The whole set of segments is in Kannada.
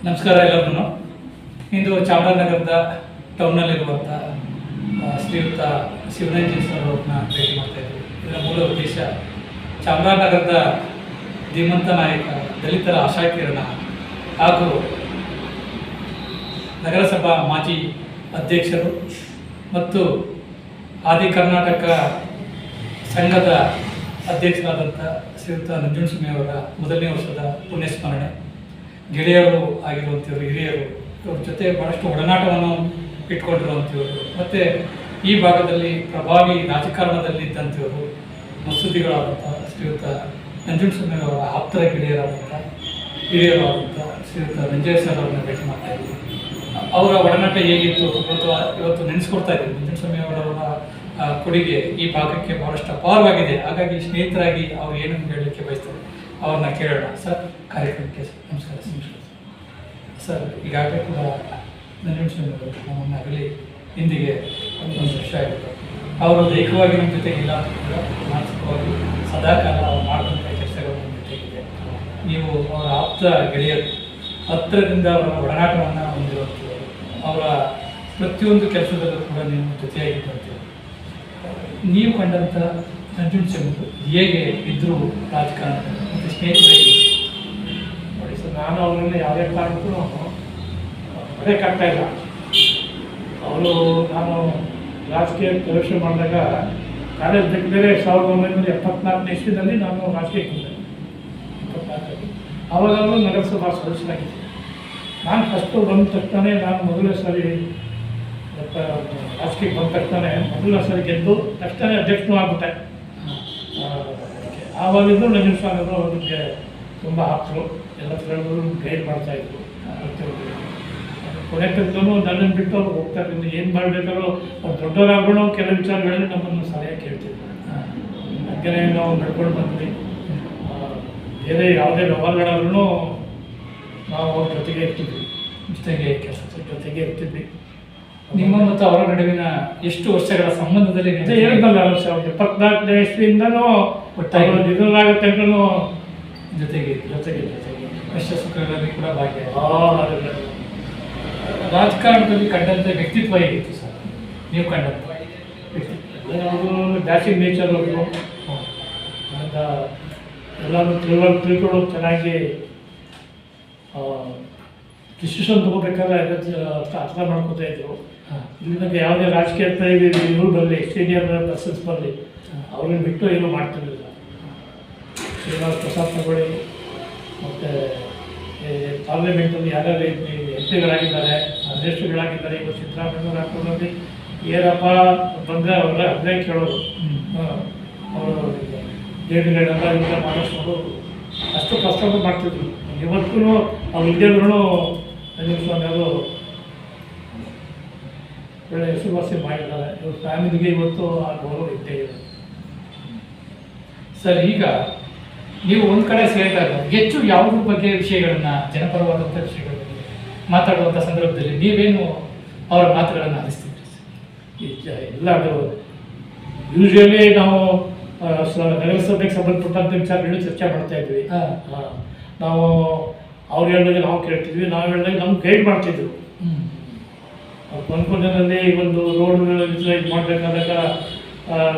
ನಮಸ್ಕಾರ ಎಲ್ಲರಿಗೂ. ಇಂದು ಚಾಮರಾಜನಗರದ ಟೌನ್ನಲ್ಲಿರುವಂಥ ಶ್ರೀಯುತ ಶಿವರಂಜನ್ ಸರ್ ಅವ್ರನ್ನ ಭೇಟಿ ಮಾಡ್ತಾ ಇದ್ದೀವಿ. ಇದರ ಮೂಲ ಉದ್ದೇಶ ಚಾಮರಾಜನಗರದ ಧೀಮಂತ ನಾಯಕ, ದಲಿತರ ಆಶಾಕಿರಣ ಹಾಗೂ ನಗರಸಭಾ ಮಾಜಿ ಅಧ್ಯಕ್ಷರು ಮತ್ತು ಆದಿ ಕರ್ನಾಟಕ ಸಂಘದ ಅಧ್ಯಕ್ಷರಾದಂಥ ಶ್ರೀಯುತ ನಂಜುಂಡಸ್ವಾಮಿಯವರ ಮೊದಲನೇ ವರ್ಷದ ಪುಣ್ಯಸ್ಮರಣೆ, ಗೆಳೆಯರು ಆಗಿರುವಂಥವ್ರು, ಹಿರಿಯರು, ಇವ್ರ ಜೊತೆ ಭಾಳಷ್ಟು ಒಡನಾಟವನ್ನು ಇಟ್ಕೊಂಡಿರುವಂಥವ್ರು, ಮತ್ತು ಈ ಭಾಗದಲ್ಲಿ ಪ್ರಭಾವಿ ರಾಜಕಾರಣದಲ್ಲಿದ್ದಂಥವರು ಮಸೂದಿಗಳಾದಂಥ ಶ್ರೀಯುತ ನಂಜುಂಡಸ್ವಾಮಿಯವರ ಆಪ್ತರ ಗೆಳೆಯರಾದಂಥ ಹಿರಿಯರಾದಂಥ ಶ್ರೀಯುತ ನಂಜಯ್ಯ ಸರ್ ಅವ್ರನ್ನ ಭೇಟಿ ಮಾಡ್ತಾ ಇದ್ದೀವಿ. ಅವರ ಒಡನಾಟ ಹೇಗಿತ್ತು ಇವತ್ತು ನೆನೆಸ್ಕೊಡ್ತಾ ಇದ್ದೀವಿ. ನಂಜುಂಡಸ್ವಾಮಿಯವರ ಕೊಡುಗೆ ಈ ಭಾಗಕ್ಕೆ ಭಾಳಷ್ಟು ಅಪಾರವಾಗಿದೆ. ಹಾಗಾಗಿ ಸ್ನೇಹಿತರಾಗಿ ಅವ್ರು ಏನನ್ನು ಹೇಳಲಿಕ್ಕೆ ಬಯಸ್ತಾರೆ ಅವ್ರನ್ನ ಕೇಳೋಣ. ಸರ್, ಕಾರ್ಯಕ್ರಮಕ್ಕೆ ನಮಸ್ಕಾರ. ಸರ್, ಈಗಾಗಲೇ ಕೂಡ ನಂಜುಂಡಸ್ವಾಮಿಯವರು ನಮ್ಮನ್ನು ಆಗಲಿ ಹಿಂದಿಗೆ ಒಂದು ವರ್ಷ ಆಯಿತು. ಅವರು ದೈಹಿಕವಾಗಿ ನಮ್ಮ ಜೊತೆಗೆ ಇಲ್ಲ ಅಂತ ಕೂಡ ಮಾನಸಿಕವಾಗಿ ಸದಾಕಾಲ ಅವ್ರು ಮಾಡಿದಂಥ ಕೆಲಸಗಳು ನಮ್ಮ ಜೊತೆಗಿದೆ. ನೀವು ಅವರ ಆಪ್ತ ಗೆಳೆಯರು, ಹತ್ತಿರದಿಂದ ಅವರ ಒಡನಾಟವನ್ನು ಹೊಂದಿರುವಂಥದ್ದು, ಅವರ ಪ್ರತಿಯೊಂದು ಕೆಲಸದಲ್ಲೂ ಕೂಡ ನೀವು ಜೊತೆಯಾಗಿದ್ದಂಥದ್ದು. ನೀವು ಕಂಡಂಥ ನಂಜುಂಡಸ್ವಾಮಿಯವರು ಹೇಗೆ ಇದ್ದರು ರಾಜಕಾರಣದಲ್ಲಿ ಮತ್ತು ಸ್ನೇಹಿತರಾಗಿ? ನೋಡಿ ಸರ್, ನಾನು ಅವರನ್ನು ಯಾವುದೇ ಕಾರಣಕ್ಕೂ ಬರೆಯೋಕ್ಕಾಗ್ತಾ ಇಲ್ಲ. ಅವರು ನಾನು ರಾಜಕೀಯ ಪ್ರವೇಶ ಮಾಡಿದಾಗ ಕಾಲೇಜ್ ಬಿಟ್ಟು ಬೇರೆ 1974ನೇ ಇಸ್ವಿನಲ್ಲಿ ನಾನು ರಾಜಕೀಯಕ್ಕೆ ಬಂದೆ. 74ರಲ್ಲಿ ಆವಾಗ ಅವರು ನಗರಸಭಾ ಸದಸ್ಯರಾಗಿದ್ದೆ. ನಾನು ಫಸ್ಟು ಬಂದ ತಕ್ಷಣ, ನಾನು ಮೊದಲನೇ ಸಾರಿ ರಾಜಕೀಯಕ್ಕೆ ಬಂದ ತಕ್ಷಣ ಮೊದಲನೇ ಸಾರಿ ಗೆದ್ದು ತಕ್ಷಣ ಅಧ್ಯಕ್ಷನೂ ಆಗ್ಬಿಟ್ಟೆ. ಆವಾಗಿದ್ದು ನಂಜುಂಡಸ್ವಾಮಿಯವರು ಅವ್ರಿಗೆ ತುಂಬ ಆಪ್ತರು, ಎಲ್ಲ ಥರಗಳು ಗೈಡ್ ಮಾಡ್ತಾಯಿದ್ರು. ಕೊನೆ ತನಕನೂ ನನ್ನನ್ನು ಬಿಟ್ಟು ಅವ್ರು ಹೋಗ್ತಾ ಇದ್ದೀನಿ. ಏನು ಮಾಡಬೇಕಾದ್ರೂ ಅವ್ರು ದೊಡ್ಡವರಾಗೋಣ ಕೆಲವು ವಿಚಾರಗಳಲ್ಲಿ ನಮ್ಮನ್ನು ಸಲಹೆ ಕೇಳ್ತಿದ್ರು. ಹಾಗೆಯೇ ನಾವು ನಡ್ಕೊಂಡು ಬಂದ್ವಿ. ಬೇರೆ ಯಾವುದೇ ವ್ಯವಹಾರಗಳಾದ್ರೂ ನಾವು ಅವ್ರ ಜೊತೆಗೆ ಇರ್ತಿದ್ವಿ, ಜೊತೆಗೆ ಇರ್ತಿದ್ವಿ. ನಿಮ್ಮ ಮತ್ತು ಅವರ ನಡುವಿನ ಎಷ್ಟು ವರ್ಷಗಳ ಸಂಬಂಧದಲ್ಲಿ ಹೇಳಿದ್ನಲ್ಲ, 74ನೇ ಇಸ್ವಿಯಿಂದನೂ ಒಟ್ಟಾಗಿ ಇದನ್ನಾಗುತ್ತೆ ಅಂತಲೂ ಜೊತೆಗೆ ಕಷ್ಟ ಸುಖಗಳಲ್ಲಿ ಕೂಡ ಭಾಗಿಯಾಗಿ. ರಾಜಕಾರಣದಲ್ಲಿ ಕಂಡಂಥ ವ್ಯಕ್ತಿತ್ವ ಹೇಗಿತ್ತು ಸರ್, ನೀವು ಕಂಡಂಥ ವ್ಯಕ್ತಿತ್ವ? ಅವರು ಡ್ಯಾಶಿಂಗ್ ನೇಚರ್ ಅವರು, ಮತ್ತು ಎಲ್ಲರೂ ತಿಳ್ಕೊಳ್ಳೋದು ಚೆನ್ನಾಗಿ ಡಿಸಿಷನ್ ತೊಗೋಬೇಕಾದ್ರೆ ಅರ್ಥ ಮಾಡ್ಕೋತಾ ಇದ್ರು. ಇಲ್ಲಿಂದ ಯಾವುದೇ ರಾಜಕೀಯ ಇವರು ಬರಲಿ, ಸೀನಿಯರ್ ಪರ್ಸನ್ಸ್ ಬರಲಿ, ಅವ್ರನ್ನ ಬಿಟ್ಟು ಏನೂ ಮಾಡ್ತಿರಲಿಲ್ಲ. ಶ್ರೀನಿವಾಸ್ ಪ್ರಸಾದ್ ತಗೊಳ್ಳಿ, ಮತ್ತು ಪಾರ್ಲಿಮೆಂಟಲ್ಲಿ ಯಾರ್ಯಾರು MP-ಗಳಾಗಿದ್ದಾರೆ, ಅಧ್ಯಕ್ಷರುಗಳಾಗಿದ್ದಾರೆ. ಇವರು ಸಿದ್ದರಾಮಯ್ಯವ್ರು ಹಾಕೋದ್ರಲ್ಲಿ ಏನಪ್ಪ ಬಂದರೆ ಅವರ ಅದೇ ಕೇಳೋರು. ಅವರು ಜೇಡಿಗಳೆಲ್ಲ ಇಲ್ಲ ಮಾಡಿಸ್ಕೊಂಡು ಅಷ್ಟು ಕಷ್ಟವನ್ನು ಮಾಡ್ತಿದ್ರು. ಇವತ್ತೂ ಅವ್ರ ವಿದ್ಯಾರ್ಥಿಗಳು ನಂಜುಂಡಸ್ವಾಮಿಯವರು ಒಳ್ಳೆಯ ಹೆಸರುವಾಸಿ ಮಾಡಿದ್ದಾರೆ. ಇವ್ರ ಫ್ಯಾಮಿಲಿಗೆ ಇವತ್ತು ಆ ಗೌರವ ಇದ್ದೇ ಇದೆ. ಸರ್, ಈಗ ನೀವು ಒಂದು ಕಡೆ ಸೇರಿದಾಗ ಹೆಚ್ಚು ಯಾವುದ್ರ ಬಗ್ಗೆ ವಿಷಯಗಳನ್ನು, ಜನಪರವಾದಂಥ ವಿಷಯಗಳ ಬಗ್ಗೆ ಮಾತಾಡುವಂಥ ಸಂದರ್ಭದಲ್ಲಿ ನೀವೇನು ಅವರ ಮಾತುಗಳನ್ನು ಆಲಿಸ್ತಿದ್ರಿ? ಎಲ್ಲ ಯೂಶಲಿ ನಾವು ನಗರಸಭೆಗೆ ಸಂಬಂಧಪಟ್ಟಂಥ ವಿಚಾರಗಳು ಚರ್ಚೆ ಮಾಡ್ತಾ ಇದ್ವಿ. ನಾವು ಅವ್ರು ಹೇಳಿದಾಗ ನಾವು ಕೇಳ್ತಿದ್ವಿ, ನಾವು ಹೇಳಿದಾಗ ನಮ್ಗೆ ಗೈಡ್ ಮಾಡ್ತಿದ್ರು. ಕೊಂಡ್ಕೊಂಡಲ್ಲಿ ಒಂದು ರೋಡ್ ಇದು ಮಾಡಬೇಕಾದಾಗ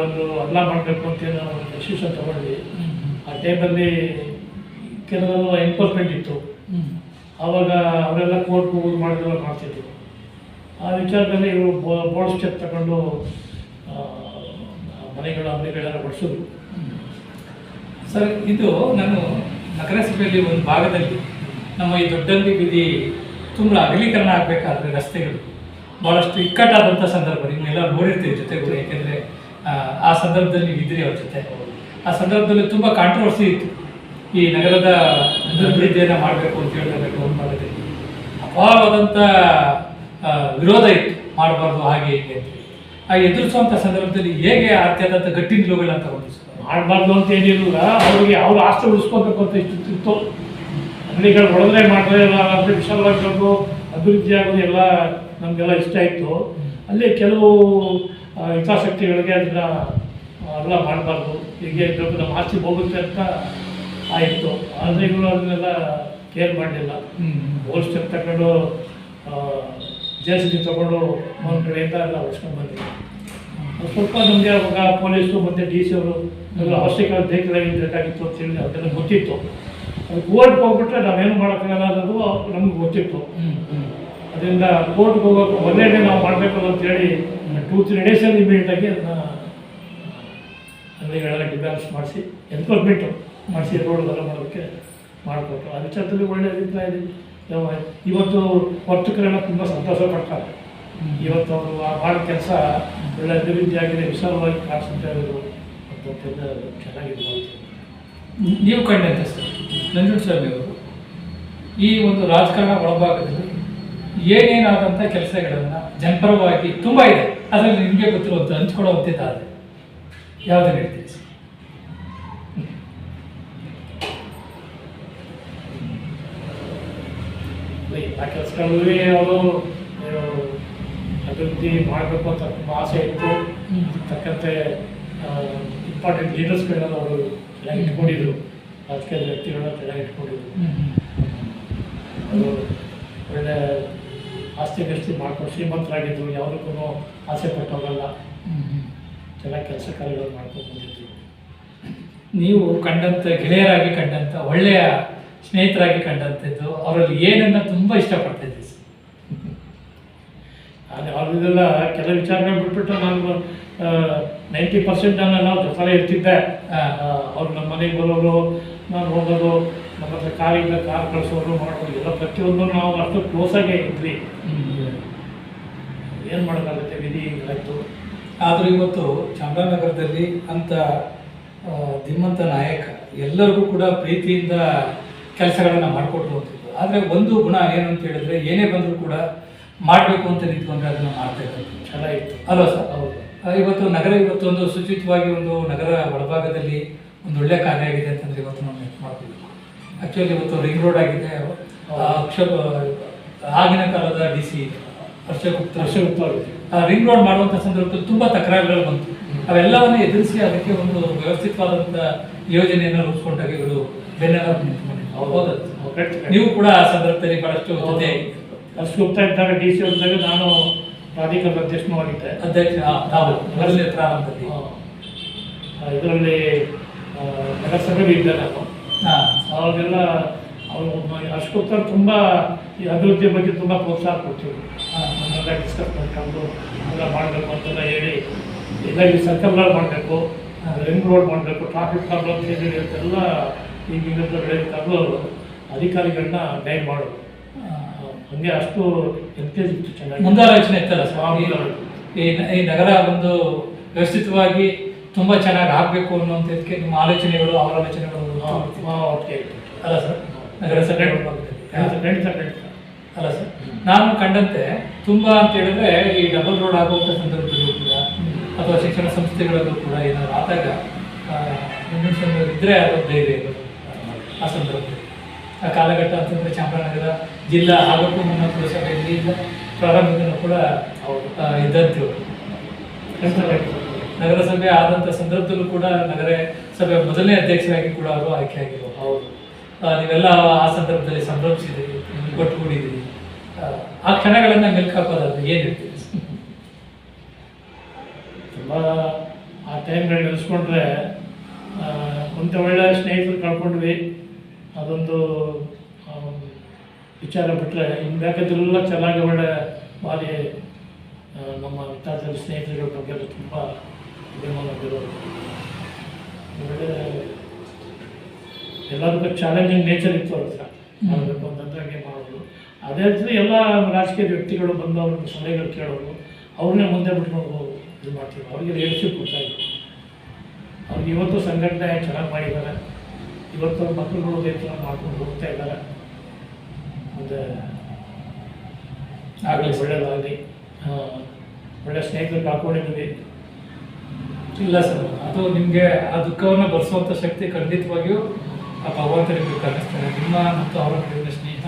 ಒಂದು ಅಲ್ಲ ಮಾಡಬೇಕು ಅಂತ ನಾವು ಡಿಸಿಷನ್ ತಗೊಂಡ್ವಿ. ಆ ಟೈಮಲ್ಲಿ ಕೆಲವೆಲ್ಲ ಎನ್ಫೋರ್ಸ್ಮೆಂಟ್ ಇತ್ತು. ಆವಾಗ ಅವರೆಲ್ಲ ಕೋರ್ಟ್ ಹೋಗಿ ಮಾಡಿದೆಲ್ಲ ಮಾಡ್ತಿದ್ರು. ಆ ವಿಚಾರದಲ್ಲಿ ಇವರು ಬೋರ್ಡ್ ಸ್ಟೆಪ್ ತಗೊಂಡು ಅಂಗಡಿಗಳೆಲ್ಲ ಬಡಿಸಿದ್ರು. ಸರ್, ಇದು ನಾನು ನಗರಸಭೆಯಲ್ಲಿ ಒಂದು ಭಾಗದಲ್ಲಿ ನಮ್ಮ ಈ ದೊಡ್ಡಲ್ಲಿ ಬೀದಿ ತುಂಬ ಅಗಲೀಕರಣ ಆಗಬೇಕಾದ್ರೆ ರಸ್ತೆಗಳು ಭಾಳಷ್ಟು ಇಕ್ಕಟ್ಟಾದಂಥ ಸಂದರ್ಭ ನೀವೆಲ್ಲ ನೋಡಿರ್ತೀವಿ ಜೊತೆಗೂ. ಯಾಕೆಂದರೆ ಆ ಸಂದರ್ಭದಲ್ಲಿ ನೀವು ಇದ್ರಿ ಅವ್ರ ಜೊತೆ. ಆ ಸಂದರ್ಭದಲ್ಲಿ ತುಂಬ ಕಾಂಟ್ರವರ್ಸಿ ಇತ್ತು. ಈ ನಗರದ ಅಭಿವೃದ್ಧಿಯನ್ನು ಮಾಡಬೇಕು ಅಂತ ಹೇಳಿದಾಗ ಒಂದು ಭಾಗದಲ್ಲಿ ಅಪಾರವಾದಂಥ ವಿರೋಧ ಇತ್ತು, ಮಾಡಬಾರ್ದು ಹಾಗೆ ಹೀಗೆ ಅಂತ. ಆ ಎದುರಿಸುವಂಥ ಸಂದರ್ಭದಲ್ಲಿ ಹೇಗೆ ಆರ್ಥಿಕತೆ ಗಟ್ಟಿ ನಿಲುವುಗಳನ್ನ ತಗೊಂಡು ಮಾಡಬಾರ್ದು ಅಂತ ಏನಿಲ್ಲ, ಅವ್ರಿಗೆ ಅವ್ರ ಆಸ್ತಿ ಉಳಿಸ್ಕೋಬೇಕು ಅಂತ ಇತ್ತು. ಅಂಗಡಿಗಳು ಹೊಡೆದ್ರೆ ಮಾಡಿದ್ರೆ ಎಲ್ಲ ವಿಶಾಲವಾಗಬೇಕು, ಅಭಿವೃದ್ಧಿ ಆಗೋದು ಎಲ್ಲ ನಮಗೆಲ್ಲ ಇಷ್ಟ ಇತ್ತು. ಅಲ್ಲಿ ಕೆಲವು ಹಿತಾಸಕ್ತಿಗಳಿಗೆ ಅದನ್ನ ಎಲ್ಲ ಮಾಡಬಾರ್ದು, ಹೀಗೆ ನಮ್ಮ ಆಸ್ತಿ ಹೋಗುತ್ತೆ ಅಂತ ಆಯಿತು. ಆದರೆ ಇವರು ಅದನ್ನೆಲ್ಲ ಕೇರ್ ಮಾಡಲಿಲ್ಲ. ಹ್ಮ್. ಓಲ್ ಸ್ಟೆಪ್ ತಗೊಂಡು JCB ತಗೊಂಡು ಒಂದು ಕಡೆಯಿಂದ ಎಲ್ಲ ಹೊಡ್ಸ್ಕೊಂಡು ಬಂದಿದ್ದೆ. ಸ್ವಲ್ಪ ನಮಗೆ ಅವಾಗ ಪೊಲೀಸು ಮತ್ತು DC ಅವರು ಎಲ್ಲ ಅವಶ್ಯಕ ಬೇಕಾಗಿತ್ತು ಅಂತೇಳಿ ಅದೆಲ್ಲ ಗೊತ್ತಿತ್ತು. ಅದು ಕೋರ್ಟ್ಗೆ ಹೋಗ್ಬಿಟ್ರೆ ನಾವೇನು ಮಾಡೋಕ್ಕಾಗಲ್ಲ ಅನ್ನೋದು ನಮ್ಗೆ ಗೊತ್ತಿತ್ತು. ಅದರಿಂದ ಕೋರ್ಟ್ಗೆ ಹೋಗೋಕೆ ಮೊದಲೇ ನಾವು ಮಾಡಬೇಕು ಅಂತೇಳಿ 2-3 ಡೇಸಲ್ಲಿ ಇಮಿಡಿಯೇಟಾಗಿ ಅದನ್ನ ಅಂಗಡಿಗಳೆಲ್ಲ ಡಿಬ್ಯಾನ್ಸ್ ಮಾಡಿಸಿ ಎನ್ಕ್ರೋಚ್ಮೆಂಟು ಮಾಡಿಸಿ ರೋಡ್ಗೆಲ್ಲ ಮಾಡೋದಕ್ಕೆ ಮಾಡಿಕೊಟ್ರು. ಆ ವಿಚಾರದಲ್ಲಿ ಒಳ್ಳೆಯ ಅಭಿಪ್ರಾಯ ಇದೆ. ಇವತ್ತು ವರ್ತಕರೆಲ್ಲ ತುಂಬ ಸಂತೋಷ ಪಡ್ತಾರೆ. ಇವತ್ತು ಅವರು ಮಾಡೋ ಕೆಲಸ ಒಳ್ಳೆ ಅಭಿವೃದ್ಧಿ ಆಗಿದೆ, ವಿಶಾಲವಾಗಿ ಕಾಣಿಸುತ್ತಾ ಇರೋದು ಅಂತೆಲ್ಲ ಚೆನ್ನಾಗಿದೆ. ನೀವು ಕಂಡಂತೆ ಸರ್ ನಂಜುಂಡಸ್ವಾಮಿ ಅವರು ಈ ಒಂದು ರಾಜಕಾರಣ ಒಳಭಾಗದಲ್ಲಿ ಏನೇನಾದಂಥ ಕೆಲಸಗಳನ್ನು ಜನಪರವಾಗಿ ತುಂಬ ಇದೆ, ಅದರಲ್ಲಿ ನಿಮಗೆ ಗೊತ್ತಿರುವಂಥ ಹಂಚ್ಕೊಳ್ಳುವಂಥದ್ದಾದರೆ ಯಾವುದನ್ನು ಹೇಳ್ತೀರಿ ಸರ್? ಆ ಕೆಲಸಗಳಲ್ಲಿ ಅವರು ಅಭಿವೃದ್ಧಿ ಮಾಡಬೇಕು ಅಂತ ತುಂಬ ಆಸೆ ಇತ್ತು. ತಕ್ಕಂತೆ ಇಂಪಾರ್ಟೆಂಟ್ ಲೀಡರ್ಸ್ಗಳನ್ನ ಅವರು ಚೆನ್ನಾಗಿ ಇಟ್ಕೊಂಡಿದ್ರು, ರಾಜಕೀಯ ವ್ಯಕ್ತಿಗಳನ್ನ ಚೆನ್ನಾಗಿ ಇಟ್ಕೊಂಡಿದ್ರು. ಅವರು ಒಳ್ಳೆ ಆಸ್ತಿ ಮಾಡ್ಕೊಂಡು ಶ್ರೀಮಂತರಾಗಿದ್ದು, ಯಾವುದಕ್ಕೂ ಆಸೆ ಪಟ್ಟೋಗಲ್ಲ, ಚೆನ್ನಾಗಿ ಕೆಲಸ ಕಾರ್ಯಗಳನ್ನು ಮಾಡ್ಕೊಂಡು ಬಂದಿದ್ರು. ನೀವು ಕಂಡಂಥ ಗೆಳೆಯರಾಗಿ ಕಂಡಂಥ ಒಳ್ಳೆಯ ಸ್ನೇಹಿತರಾಗಿ ಕಂಡಂಥದ್ದು ಅವರಲ್ಲಿ ಏನನ್ನ ತುಂಬ ಇಷ್ಟಪಡ್ತಿದ್ದೆ ಸರ್? ಅವ್ರದ್ದೆಲ್ಲ ಕೆಲವು ವಿಚಾರಗಳು ಬಿಟ್ಬಿಟ್ಟು ನಾನು 90% ನಾವು ಜೊತೆ ಇರ್ತಿದ್ದೆ. ಅವ್ರು ನಮ್ಮ ಮನೆಗೆ ಬರೋರು, ನಾನು ಹೋಗೋದು, ನಮ್ಮ ಹತ್ರ ಕಾರ್ ಕಳಿಸೋರು ಮಾಡೋದು ಎಲ್ಲ ಪ್ರತಿಯೊಂದು ನಾವು ಅಷ್ಟು ಕ್ಲೋಸಾಗೇ ಇದ್ವಿ. ಏನು ಮಾಡೋಕ್ಕಾಗುತ್ತೆ, ವಿಧಿ ಆಯಿತು. ಆದರೂ ಇವತ್ತು ಚಾಮರಾಜನಗರದಲ್ಲಿ ಅಂಥ ಧೀಮಂತ ನಾಯಕ ಎಲ್ಲರಿಗೂ ಕೂಡ ಪ್ರೀತಿಯಿಂದ ಕೆಲಸಗಳನ್ನು ಮಾಡಿಕೊಟ್ರು ಅಂತಿದ್ದು. ಆದರೆ ಒಂದು ಗುಣ ಏನು ಅಂತ ಹೇಳಿದ್ರೆ, ಏನೇ ಬಂದರೂ ಕೂಡ ಮಾಡಬೇಕು ಅಂತ ನಿಂತ್ಕೊಂಡ್ರೆ ಅದನ್ನು ಮಾಡ್ತಾ ಇದ್ದಾರೆ. ಚೆನ್ನಾಗಿತ್ತು ಅಲ್ವಾ ಸರ್? ಹೌದು. ಇವತ್ತು ನಗರ ಇವತ್ತೊಂದು ಶುಚಿತ್ವವಾಗಿ ಒಂದು ನಗರ ಒಳಭಾಗದಲ್ಲಿ ಒಂದು ಒಳ್ಳೆ ಕಾರ್ಯ ಆಗಿದೆ ಅಂತಂದರೆ ಇವತ್ತು ನಾವು ನೆನಪು ಮಾಡ್ತೀವಿ. ಆ್ಯಕ್ಚುಲಿ ಇವತ್ತು ರಿಂಗ್ ರೋಡ್ ಆಗಿದೆ. ಆಗಿನ ಕಾಲದ DC ಹರ್ಷಗುಪ್ತ ರಿಂಗ್ ರೋಡ್ ಮಾಡುವಂಥ ಸಂದರ್ಭದಲ್ಲಿ ತುಂಬ ತಕರಾರುಗಳು ಬಂತು. ಅವೆಲ್ಲವನ್ನು ಎದುರಿಸಿ ಅದಕ್ಕೆ ಒಂದು ವ್ಯವಸ್ಥಿತವಾದಂಥ ಯೋಜನೆಯನ್ನು ರೂಪಿಸ್ಕೊಂಡಾಗ ಇವರು ಬೆನ್ನೆಲುಬು ನಿಂತ್ಕೊಂಡಿದ್ದಾರೆ. ನೀವು ಕೂಡ ಆ ಸಂದರ್ಭದಲ್ಲಿ ಬಹಳಷ್ಟು ಜೊತೆ ಹರ್ಷಗುಪ್ತ ಇದ್ದಾಗ DC ಇದ್ದಾಗ ನಾನು ಪ್ರಾಧಿಕಾರದ ಅಧ್ಯಕ್ಷನೂ ಆಗಿದ್ದೆ. ನಾವು ಮೊದಲನೇ ಪ್ರಾರಂಭದಲ್ಲಿ ಇದರಲ್ಲಿ ನಗರಸಭೆಗೆ ಇದ್ದೆ ನಾನು. ಅವಾಗೆಲ್ಲ ಅವರು ಹರ್ಷಗುಪ್ತ ತುಂಬ ಈ ಅಭಿವೃದ್ಧಿ ಬಗ್ಗೆ ತುಂಬ ಪ್ರೋತ್ಸಾಹ ಕೊಡ್ತಿದ್ರು. ನಮ್ಮೆಲ್ಲ ಡಿಸ್ಕಸ್ ಮಾಡ್ಕೊಂಡು ಎಲ್ಲ ಮಾಡಬೇಕು ಅಂತೆಲ್ಲ ಹೇಳಿ, ಎಲ್ಲ ಈ ಸರ್ಕಲ್ಗಳು ಮಾಡಬೇಕು, ರಿಂಗ್ ರೋಡ್ ಮಾಡಬೇಕು, ಟ್ರಾಫಿಕ್ ಪ್ರಾಬ್ಲಮ್ ಅಂತ ಹೇಳಿ ಅಂತೆಲ್ಲ ಈಗಿನ ಬೆಳೆಯುತ್ತಾಗಲೂ ಅಧಿಕಾರಿಗಳನ್ನ ಗೈಡ್ ಮಾಡೋದು. ಹಂಗೆ ಅಷ್ಟು ಎನ್ಕರೇಜ್ ಇತ್ತು, ಚೆನ್ನಾಗಿ ಮುಂದಾಲೋಚನೆ ಇತ್ತಲ್ಲ ಸ್ವಾಮಿ. ಈ ನಗರ ಒಂದು ವ್ಯವಸ್ಥಿತವಾಗಿ ತುಂಬ ಚೆನ್ನಾಗಿ ಆಗಬೇಕು ಅನ್ನುವಂಥದ್ದಕ್ಕೆ ನಿಮ್ಮ ಆಲೋಚನೆಗಳು, ಅವರ ಆಲೋಚನೆಗಳು ಒಟ್ಟಿಗೆ ಇತ್ತು ಅಲ್ಲ ಸರ್? ನಗರಸಭೆ ಅಲ್ಲ ಸರ್, ನಾನು ಕಂಡಂತೆ ತುಂಬ ಅಂತ ಹೇಳಿದ್ರೆ ಈ ಡಬಲ್ ರೋಡ್ ಆಗುವಂಥ ಸಂದರ್ಭದಲ್ಲೂ ಕೂಡ ಅಥವಾ ಶಿಕ್ಷಣ ಸಂಸ್ಥೆಗಳಲ್ಲೂ ಕೂಡ ಏನಾದ್ರು ಆದಾಗ ಇದ್ದರೆ ಅದು ಧೈರ್ಯ ಇರೋದು ಆ ಸಂದರ್ಭದಲ್ಲಿ. ಆ ಕಾಲಘಟ್ಟ ಅಂತಂದರೆ ಚಾಮರಾಜನಗರ ಜಿಲ್ಲಾ ಆಗಕ್ಕೂ ಮುನ್ನ ಪುರಸಭೆಯಲ್ಲಿ ಪ್ರಾರಂಭದಲ್ಲೂ ಕೂಡ ಇದ್ದಂತೆ ನಗರಸಭೆ ಆದಂಥ ಸಂದರ್ಭದಲ್ಲೂ ಕೂಡ ನಗರ ಸಭೆ ಮೊದಲನೇ ಅಧ್ಯಕ್ಷರಾಗಿ ಕೂಡ ಅವರು ಆಯ್ಕೆ ಆಗಿರೋ. ಹೌದು. ನೀವೆಲ್ಲ ಆ ಸಂದರ್ಭದಲ್ಲಿ ಸಂಭ್ರಮಿಸಿದಿರಿ, ಒಟ್ಟುಗೂಡಿದಿರಿ. ಆ ಕ್ಷಣಗಳನ್ನು ಮೆಲ್ಕು ಹಾಕೋದಾದ್ರೆ ಏನು ಹೇಳ್ತೀರಿ? ತುಂಬ ಆ ಟೈಮ್ಗಳು ನೆನೆಸ್ಕೊಂಡ್ರೆ ಒಂಥ ಒಳ್ಳೆಯ ಸ್ನೇಹಿತರು ಕಳ್ಕೊಂಡ್ವಿ. ಅದೊಂದು ವಿಚಾರ ಬಿಟ್ಟರೆ ಇನ್ನು ಬೇಕಾದ್ರೆಲ್ಲ ಚೆನ್ನಾಗಿ ಒಳ್ಳೆ ಬಾರಿ ನಮ್ಮ ವಿಚಾರದಲ್ಲಿ ಸ್ನೇಹಿತರುಗಳ ಬಗ್ಗೆ ತುಂಬ ಅಭಿಮಾನ ಇರೋರು. ಒಳ್ಳೆ ಎಲ್ಲದಕ್ಕೂ ಚಾಲೆಂಜಿಂಗ್ ನೇಚರ್ ಇತ್ತು ಅವ್ರ ಹತ್ರ. ಮಾಡಬೇಕು ಅಂತಂದಾಗೆ ಮಾಡೋದು. ಅದೇ ರೀತಿ ಎಲ್ಲ ರಾಜಕೀಯ ವ್ಯಕ್ತಿಗಳು ಬಂದು ಅವ್ರ ಸಲಹೆಗಳು ಕೇಳೋರು, ಅವ್ರನ್ನೇ ಮುಂದೆ ಬಿಟ್ಕೊಂಡು ಇದು ಮಾಡ್ತಿದ್ರು. ಅವ್ರಿಗೆ ಲೀಡರ್ಶಿಪ್ ಕೊಡ್ತಾಯಿದ್ರು. ಅವ್ರಿಗೆ ಇವತ್ತು ಸಂಘಟನೆ ಚೆನ್ನಾಗಿ ಮಾಡಿದ್ದಾರೆ. ಇವತ್ತು ಅವ್ರ ಮಕ್ಕಳುಗಳು ರೈತರ ಮಾಡ್ಕೊಂಡು ಹೋಗ್ತಾ ಇದ್ದಾರೆ. ಮುಂದೆ ಆಗಲಿ, ಒಳ್ಳೆಯದಾಗಲಿ. ಒಳ್ಳೆಯ ಸ್ನೇಹಿತರು ಕಾಕೊಂಡಿದ್ದೀವಿ. ಇಲ್ಲ ಸರ್, ಅದು ನಿಮಗೆ ಆ ದುಃಖವನ್ನು ಭರಿಸುವಂಥ ಶಕ್ತಿ ಖಂಡಿತವಾಗಿಯೂ ಆ ಭಗವಂತ ನಿಮಗೆ ಕಲಿಸ್ತಾರೆ. ನಿಮ್ಮ ಮತ್ತು ಅವರ ನಡುವಿನ ಸ್ನೇಹ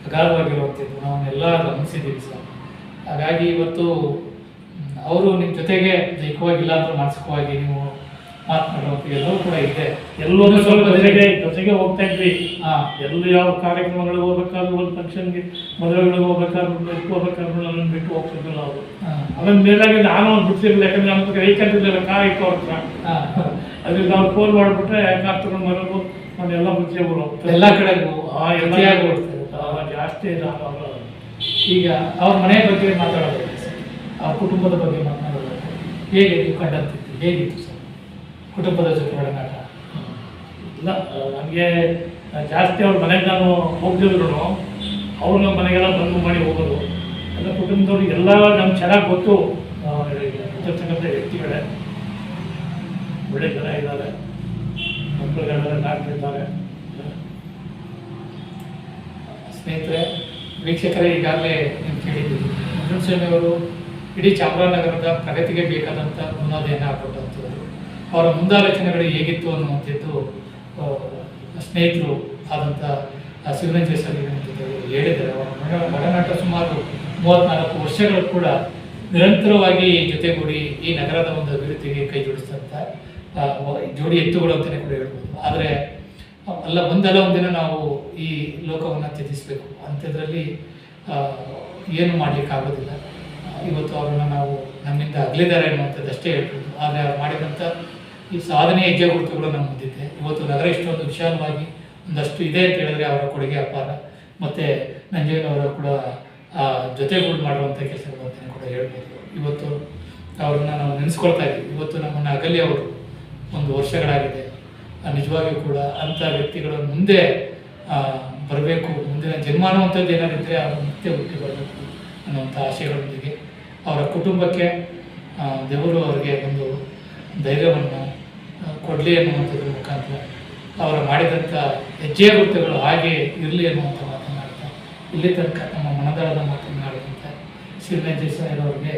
ಅಗಾಧವಾಗಿರುವಂಥದ್ದು ನಾವನ್ನೆಲ್ಲ ಗಮನಿಸಿದ್ದೀವಿ ಸರ್. ಹಾಗಾಗಿ ಇವತ್ತು ಅವರು ನಿಮ್ಮ ಜೊತೆಗೆ ದೈಹಿಕವಾಗಿಲ್ಲ ಅಂದರೆ ಮಾನಸಿಕವಾಗಿ ನೀವು ಮಾತನಾಡುವಂಥ ಎಲ್ಲವೂ ಕೂಡ ಇದೆ. ಎಲ್ಲೋ ಸ್ವಲ್ಪ ಜೊತೆಗೆ ಹೋಗ್ತಾ ಇದ್ವಿ. ಹಾಂ, ಎಲ್ಲೂ ಯಾವ ಕಾರ್ಯಕ್ರಮಗಳಿಗೆ ಹೋಗ್ಬೇಕಾದ್ರೂ, ಒಂದು ಫಂಕ್ಷನ್ಗೆ ಮದುವೆಗಳಿಗೆ ಹೋಗ್ಬೇಕಾದ್ರೂ ನನ್ನ ಬಿಟ್ಟು ಹೋಗ್ತಿದ್ದಿಲ್ಲ ಅವರು. ಅದನ್ನ ಮೇಲಾಗಿ ನಾನು ಒಂದು ಬಿಡ್ತಿರ್ಲಿಲ್ಲ, ಯಾಕಂದ್ರೆ ನಮ್ಮ ಕೈಕಂತಿರ್ಲಿಲ್ಲ, ಕಾರ್ ಇತ್ತು ಅವ್ರ ಹತ್ರ. ಅದ್ರಿಂದ ಅವ್ರು ಫೋನ್ ಮಾಡಿಬಿಟ್ರೆ ಕಾರ್ ತಗೊಂಡು ಬರೋದು, ನಾನು ಎಲ್ಲ ಮುಂಚೆ ಬರೋದು ಎಲ್ಲ ಕಡೆಗೂ ಎಲ್ಲ ಜಾಸ್ತಿ ಇಲ್ಲ. ಈಗ ಅವ್ರ ಮನೆ ಬಗ್ಗೆ ಮಾತಾಡೋದು ಸರ್, ಅವ್ರ ಕುಟುಂಬದ ಬಗ್ಗೆ ಮಾತನಾಡೋದು ಹೇಗೆ ನೀವು ಕಂಡಂತಿತ್ತು, ಹೇಗಿತ್ತು ಸರ್ ಕುಟುಂಬದ ಜೊತೆ ಒಡನಾಟ? ಇಲ್ಲ, ನನಗೆ ಜಾಸ್ತಿ ಅವ್ರ ಮನೆಗೆ ನಾನು ಹೋಗ್ತಿದ್ರು, ಅವ್ರು ನಮ್ಮ ಮನೆಗೆಲ್ಲ ಬಂದು ಮಾಡಿ ಹೋಗೋದು. ಎಲ್ಲ ಕುಟುಂಬದವ್ರು ಎಲ್ಲ ನಮ್ಗೆ ಚೆನ್ನಾಗಿ ಗೊತ್ತು ಇರ್ತಕ್ಕಂಥ ವ್ಯಕ್ತಿಗಳೇ. ಒಳ್ಳೆ ಜನ ಇದ್ದಾರೆ, ಮಕ್ಕಳುಗಳೆಲ್ಲ ಡಾಕ್ಟರ್ ಇದ್ದಾರೆ. ಸ್ನೇಹಿತರೆ, ವೀಕ್ಷಕರೇ, ಈಗಾಗಲೇ ನೀವು ಕೇಳಿದ್ದೀವಿ, ನಂಜುಂಡಸ್ವಾಮಿ ಅವರು ಇಡೀ ಚಾಮರಾಜನಗರದ ಪ್ರಗತಿಗೆ ಬೇಕಾದಂಥ ಬುನಾದಿಯನ್ನು ಹಾಕೊಟ್ಟಂಥದ್ದು. ಅವರ ಮುಂದಾಲೋಚನೆಗಳು ಹೇಗಿತ್ತು ಅನ್ನುವಂಥದ್ದು ಸ್ನೇಹಿತರು ಆದಂಥ ಶಿವರಂಜಯ ಸರ್ ಹೇಳಿದ್ದಾರೆ. ಅವರ ಒಡನಾಟ ಸುಮಾರು 34 ವರ್ಷಗಳು ಕೂಡ ನಿರಂತರವಾಗಿ ಜೊತೆಗೂಡಿ ಈ ನಗರದ ಒಂದು ಅಭಿವೃದ್ಧಿಗೆ ಕೈ ಜೋಡಿಸಿದಂಥ ಜೋಡಿ ಎತ್ತುಗಳು ಅಂತಲೇ ಕೂಡ ಹೇಳ್ಬೋದು. ಆದರೆ ಒಂದಲ್ಲ ಒಂದಿನ ನಾವು ಈ ಲೋಕವನ್ನು ತ್ಯಜಿಸಬೇಕು, ಅಂಥದ್ರಲ್ಲಿ ಏನು ಮಾಡಲಿಕ್ಕೆ ಆಗೋದಿಲ್ಲ. ಇವತ್ತು ಅವರನ್ನು ನಾವು ನಮ್ಮಿಂದ ಅಗಲಿದ್ದಾರೆ ಅನ್ನುವಂಥದ್ದು ಅಷ್ಟೇ ಹೇಳ್ಬೋದು. ಆದರೆ ಅವ್ರು ಮಾಡಿದಂಥ ಈ ಸಾಧನೆ ಹೆಜ್ಜೆ ಗುರುತುಗಳು ನಮ್ಮ ಮುಂದಿದೆ. ಇವತ್ತು ನಗರ ಇಷ್ಟೊಂದು ವಿಶಾಲವಾಗಿ ಒಂದಷ್ಟು ಇದೆ ಅಂತ ಹೇಳಿದ್ರೆ ಅವರ ಕೊಡುಗೆ ಅಪಾರ. ಮತ್ತು ನಂಜಯ್ಯನವರ ಕೂಡ ಜೊತೆಗೂಡು ಮಾಡುವಂಥ ಕೆಲಸಗಳು ಅಂತಲೇ ಕೂಡ ಹೇಳ್ಬೋದು. ಇವತ್ತು ಅವ್ರನ್ನ ನಾವು ನೆನೆಸ್ಕೊಳ್ತಾ ಇದ್ದೀವಿ. ಇವತ್ತು ನಮ್ಮನ್ನು ಅಗಲಿ ಅವರು 1 ವರ್ಷಗಳಾಗಿದೆ. ನಿಜವಾಗಿಯೂ ಕೂಡ ಅಂಥ ವ್ಯಕ್ತಿಗಳು ಮುಂದೆ ಬರಬೇಕು, ಮುಂದಿನ ಜನ್ಮಾನುವಂಥದ್ದು ಏನಾದಿದ್ದರೆ ಅವರು ಮತ್ತೆ ಹುಟ್ಟಿ ಬರಬೇಕು ಅನ್ನುವಂಥ ಆಶಯಗಳೊಂದಿಗೆ ಅವರ ಕುಟುಂಬಕ್ಕೆ ದೇವರು ಅವರಿಗೆ ಒಂದು ಧೈರ್ಯವನ್ನು ಕೊಡಲಿ ಅನ್ನುವಂಥದ್ರ ಮುಖಾಂತರ ಅವರು ಮಾಡಿದಂಥ ಹೆಜ್ಜೆಯ ಗುರುತುಗಳು ಹಾಗೆ ಇರಲಿ ಅನ್ನುವಂಥ ಮಾತನಾಡ್ತಾ ಇಲ್ಲಿ ತನಕ ನಮ್ಮ ಮನದಾಳದ ಮಾತನಾಡಿದಂಥ ಶಿವರಂಜಯ ಸರ್ ಅವರಿಗೆ